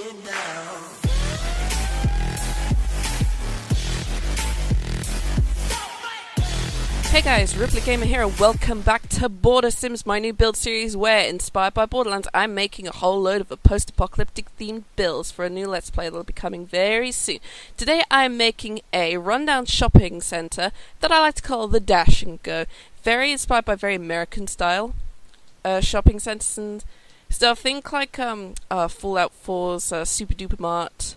Hey guys, Ripley Gamer here, and welcome back to Bordersims, my new build series where, inspired by Borderlands, I'm making a whole load of post-apocalyptic themed builds for a new Let's Play that'll be coming very soon. Today I'm making a rundown shopping centre that I like to call the Dash and Go. Very inspired by very American style shopping centres and stuff. Think like Fallout 4's Super Duper Mart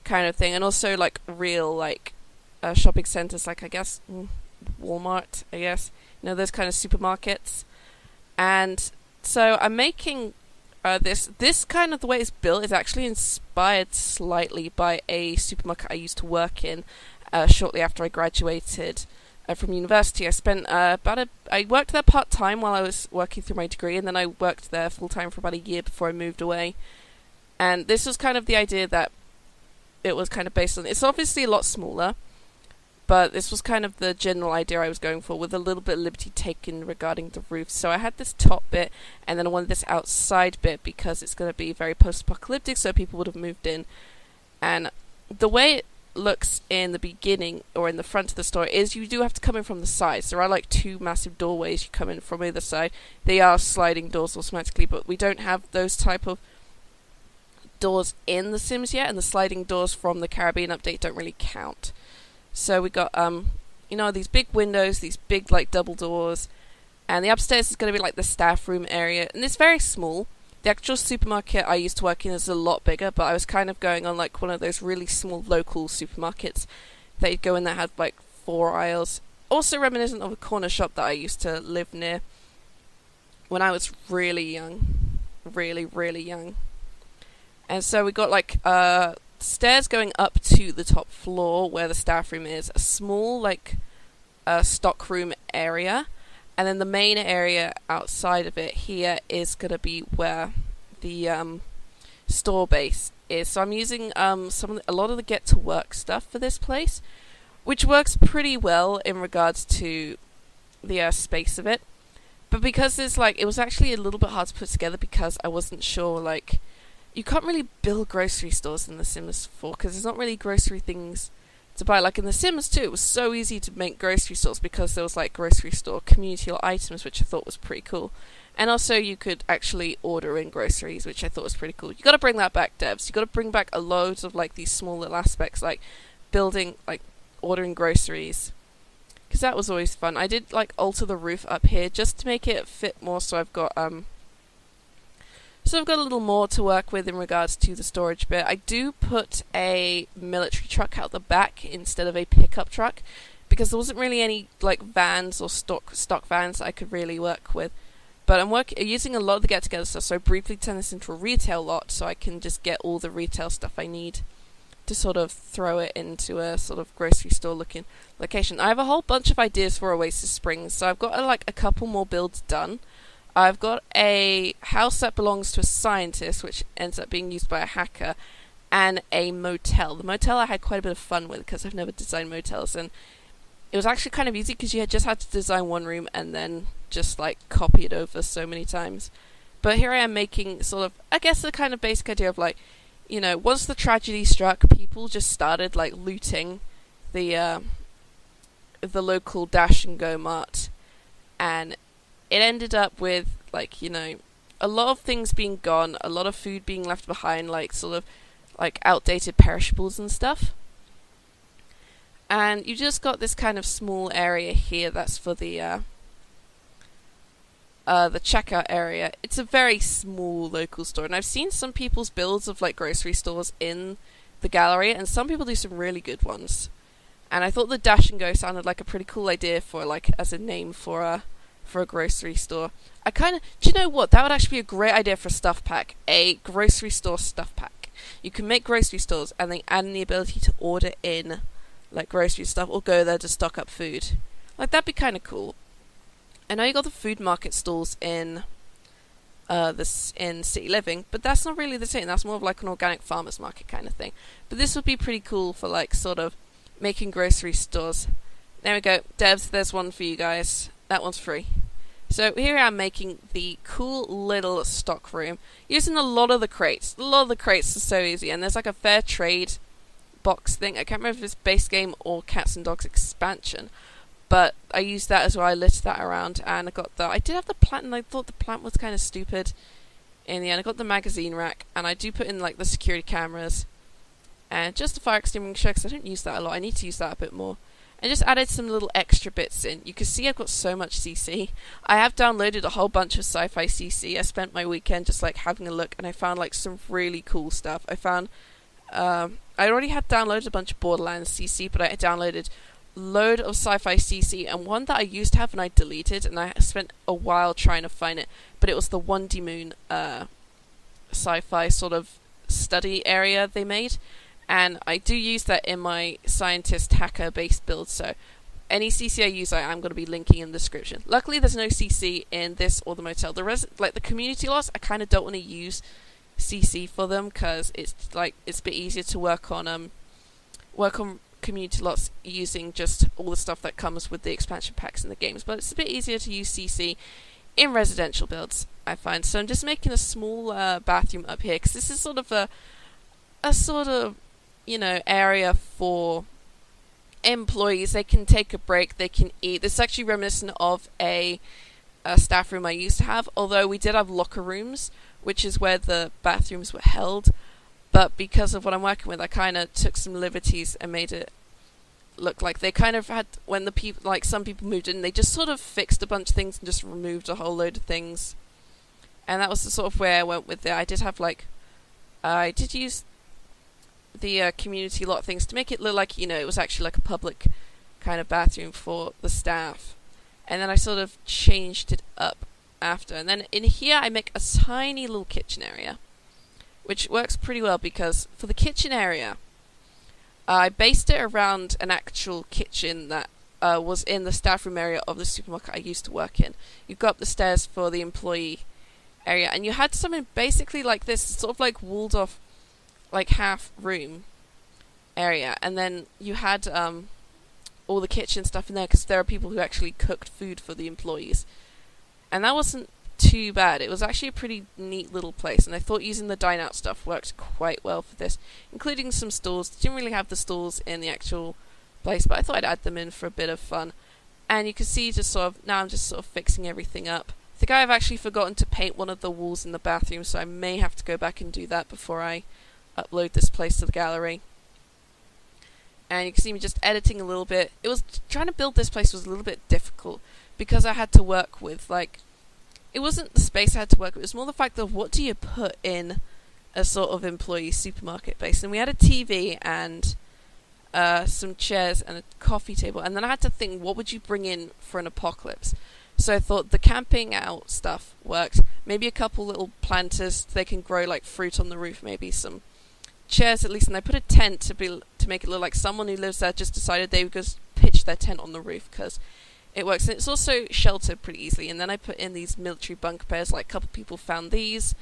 kind of thing, and also like real like shopping centres like I guess Walmart, I guess, you know, those kind of supermarkets. And so I'm making this kind of the way it's built is actually inspired slightly by a supermarket I used to work in shortly after I graduated from university. I spent I worked there part-time while I was working through my degree, and then I worked there full-time for about a year before I moved away. And this was kind of the idea that it was kind of based on. It's obviously a lot smaller, but this was kind of the general idea I was going for, with a little bit of liberty taken regarding the roof. So I had this top bit, and then I wanted this outside bit because it's going to be very post-apocalyptic, so people would have moved in. And the way it looks in the beginning, or in the front of the store, is you do have to come in from the sides. There are like two massive doorways you come in from either side. They are sliding doors automatically, but we don't have those type of doors in The Sims yet, and the sliding doors from the Caribbean update don't really count. So we got, you know, these big windows, these big, like, double doors, and the upstairs is going to be, like, the staff room area, and it's very small. The actual supermarket I used to work in is a lot bigger, but I was kind of going on, like, one of those really small local supermarkets that you'd go in that had, like, 4 aisles. Also reminiscent of a corner shop that I used to live near when I was really young. Really, really young. And so we got, like, stairs going up to the top floor where the staff room is, a small like stock room area, and then the main area outside of it here is going to be where the store base is. So I'm using a lot of the get to work stuff for this place, which works pretty well in regards to the space of it. But because there's like, it was actually a little bit hard to put together because I wasn't sure, like, you can't really build grocery stores in The Sims 4 because there's not really grocery things to buy. Like in The Sims 2, it was so easy to make grocery stores because there was like grocery store community items, which I thought was pretty cool. And also you could actually order in groceries, which I thought was pretty cool. You got to bring that back, devs. You got to bring back a load of like these small little aspects, like building, like ordering groceries, because that was always fun. I did like alter the roof up here just to make it fit more. So I've got a little more to work with in regards to the storage bit. I do put a military truck out the back instead of a pickup truck because there wasn't really any like vans or stock vans I could really work with. But I'm using a lot of the get-together stuff, so I briefly turn this into a retail lot so I can just get all the retail stuff I need to sort of throw it into a sort of grocery store looking location. I have a whole bunch of ideas for Oasis Springs, so I've got like a couple more builds done. I've got a house that belongs to a scientist, which ends up being used by a hacker, and a motel. The motel I had quite a bit of fun with because I've never designed motels, and it was actually kind of easy because you just had to design one room and then just like copy it over so many times. But here I am making sort of, I guess, the kind of basic idea of like, you know, once the tragedy struck, people just started like looting the local Dash and Go mart, and it ended up with, like, you know, a lot of things being gone, a lot of food being left behind, like, sort of, like, outdated perishables and stuff. And you just got this kind of small area here that's for the checkout area. It's a very small local store, and I've seen some people's builds of, like, grocery stores in the gallery, and some people do some really good ones. And I thought the Dash and Go sounded like a pretty cool idea for, like, as a name for a grocery store. Do you know what? That would actually be a great idea for a stuff pack. A grocery store stuff pack. You can make grocery stores and then add in the ability to order in, like, grocery stuff or go there to stock up food. Like, that'd be kind of cool. I know you got the food market stalls in City Living, but that's not really the same. That's more of like an organic farmer's market kind of thing. But this would be pretty cool for, like, sort of making grocery stores. There we go. Devs, there's one for you guys. That one's free. So here I am making the cool little stock room using a lot of the crates. A lot of the crates are so easy, and there's like a fair trade box thing. I can't remember if it's base game or Cats and Dogs expansion, but I used that as well. I lit that around, and I got the. I did have the plant, and I thought the plant was kind of stupid. In the end, I got the magazine rack, and I do put in like the security cameras, and just the fire extinguisher because I don't use that a lot. I need to use that a bit more. And just added some little extra bits in. You can see I've got so much CC. I have downloaded a whole bunch of sci-fi CC. I spent my weekend just like having a look, and I found like some really cool stuff. I found I already had downloaded a bunch of Borderlands CC, but I downloaded a load of sci-fi CC, and one that I used to have and I deleted, and I spent a while trying to find it, but it was the Wondy Moon sci-fi sort of study area they made. And I do use that in my scientist hacker based build, so any CC I use I'm going to be linking in the description. Luckily there's no CC in this or the motel. The community lots, I kind of don't want to use CC for them because it's a bit easier to work on community lots using just all the stuff that comes with the expansion packs in the games, but it's a bit easier to use CC in residential builds, I find. So I'm just making a small bathroom up here because this is sort of a sort of area for employees. They can take a break, they can eat. This is actually reminiscent of a staff room I used to have, although we did have locker rooms, which is where the bathrooms were held. But because of what I'm working with, I kind of took some liberties and made it look like they kind of had, when the people, like some people moved in, they just sort of fixed a bunch of things and just removed a whole load of things. And that was the sort of way I went with it. I did use the community lot things to make it look like, it was actually like a public kind of bathroom for the staff. And then I sort of changed it up after. And then in here I make a tiny little kitchen area, which works pretty well because for the kitchen area, I based it around an actual kitchen that was in the staff room area of the supermarket I used to work in. You go up the stairs for the employee area, and you had something basically like this, sort of like walled off like half room area, and then you had all the kitchen stuff in there because there are people who actually cooked food for the employees, and that wasn't too bad. It was actually a pretty neat little place, and I thought using the dine out stuff worked quite well for this, including some stalls. Didn't really have the stalls in the actual place, but I thought I'd add them in for a bit of fun. And you can see now I'm just sort of fixing everything up. I think I've actually forgotten to paint one of the walls in the bathroom, so I may have to go back and do that before I upload this place to the gallery. And you can see me just editing a little bit. It was trying to build this place was a little bit difficult because I had to work with it wasn't the space I had to work with, it was more the fact of what do you put in a sort of employee supermarket base. And we had a TV and some chairs and a coffee table, and then I had to think, what would you bring in for an apocalypse? So I thought the camping out stuff worked. Maybe a couple little planters, they can grow like fruit on the roof, maybe some chairs at least, and I put a tent to make it look like someone who lives there just decided they would just pitch their tent on the roof because it works. And it's also sheltered pretty easily. And then I put in these military bunk beds, like a couple people found these,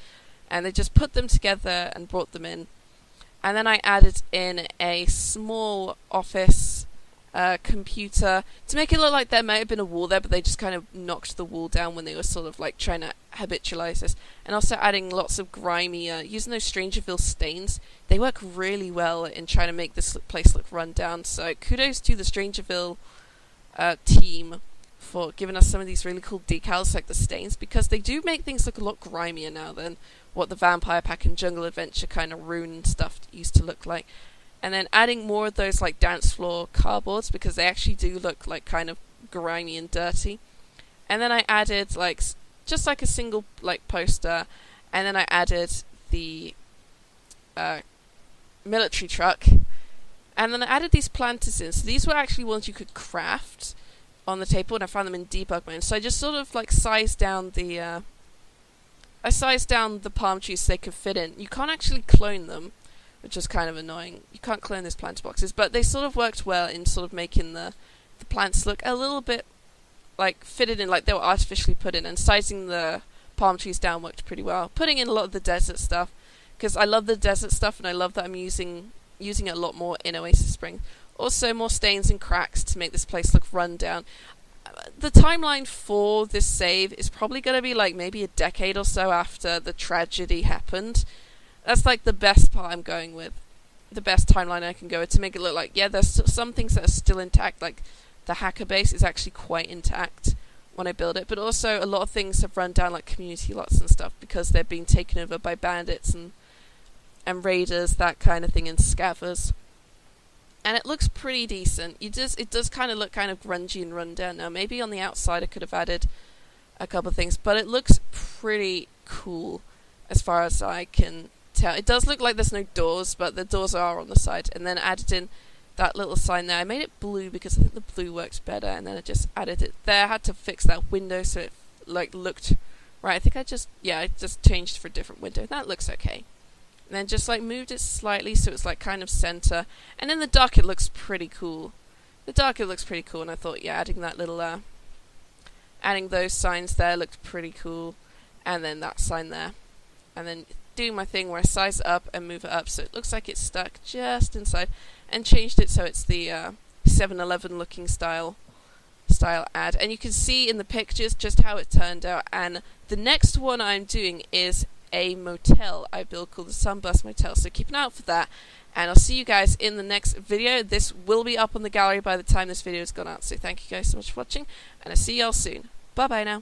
and they just put them together and brought them in. And then I added in a small office computer to make it look like there might have been a wall there, but they just kind of knocked the wall down when they were sort of like trying to habitualize this. And also adding lots of grimy, using those Strangerville stains. They work really well in trying to make this place look run down. So kudos to the Strangerville team for giving us some of these really cool decals like the stains, because they do make things look a lot grimier now than what the Vampire Pack and Jungle Adventure kind of rune stuff used to look like. And then adding more of those like dance floor cardboards, because they actually do look like kind of grimy and dirty. And then I added just like a single like poster, and then I added the military truck, and then I added these planters in. So these were actually ones you could craft on the table, and I found them in debug mode. So I just sort of like sized down the palm trees so they could fit in. You can't actually clone them, which is kind of annoying. You can't clone these planter boxes, but they sort of worked well in sort of making the plants look a little bit like fitted in, like they were artificially put in, and sizing the palm trees down worked pretty well. Putting in a lot of the desert stuff, because I love the desert stuff, and I love that I'm using it a lot more in Oasis Springs. Also more stains and cracks to make this place look run down. the timeline for this save is probably going to be like maybe a decade or so after the tragedy happened. That's like the best part I'm going with. The best timeline I can go with to make it look like, yeah, there's some things that are still intact, like the hacker base is actually quite intact when I build it, but also a lot of things have run down, like community lots and stuff, because they're being taken over by bandits and raiders, that kind of thing, and scavvers. And it looks pretty decent. It does kind of look kind of grungy and run down now. Maybe on the outside I could have added a couple of things, but it looks pretty cool as far as I can tell. It does look like there's no doors, but the doors are on the side. And then added in that little sign there. I made it blue because I think the blue works better, and then I just added it there. I had to fix that window so it like looked right. I think I just changed for a different window. That looks okay. And then just like moved it slightly so it's like kind of center. And in the dark it looks pretty cool. And I thought, yeah, adding that little adding those signs there looked pretty cool. And then that sign there. And then do my thing where I size it up and move it up so it looks like it's stuck just inside, and changed it so it's the 7-Eleven looking style ad. And you can see in the pictures just how it turned out. And the next one I'm doing is a motel I built called the Sunburst Motel, so keep an eye out for that, and I'll see you guys in the next video. This will be up on the gallery by the time this video has gone out, so thank you guys so much for watching, and I'll see y'all soon. Bye bye now.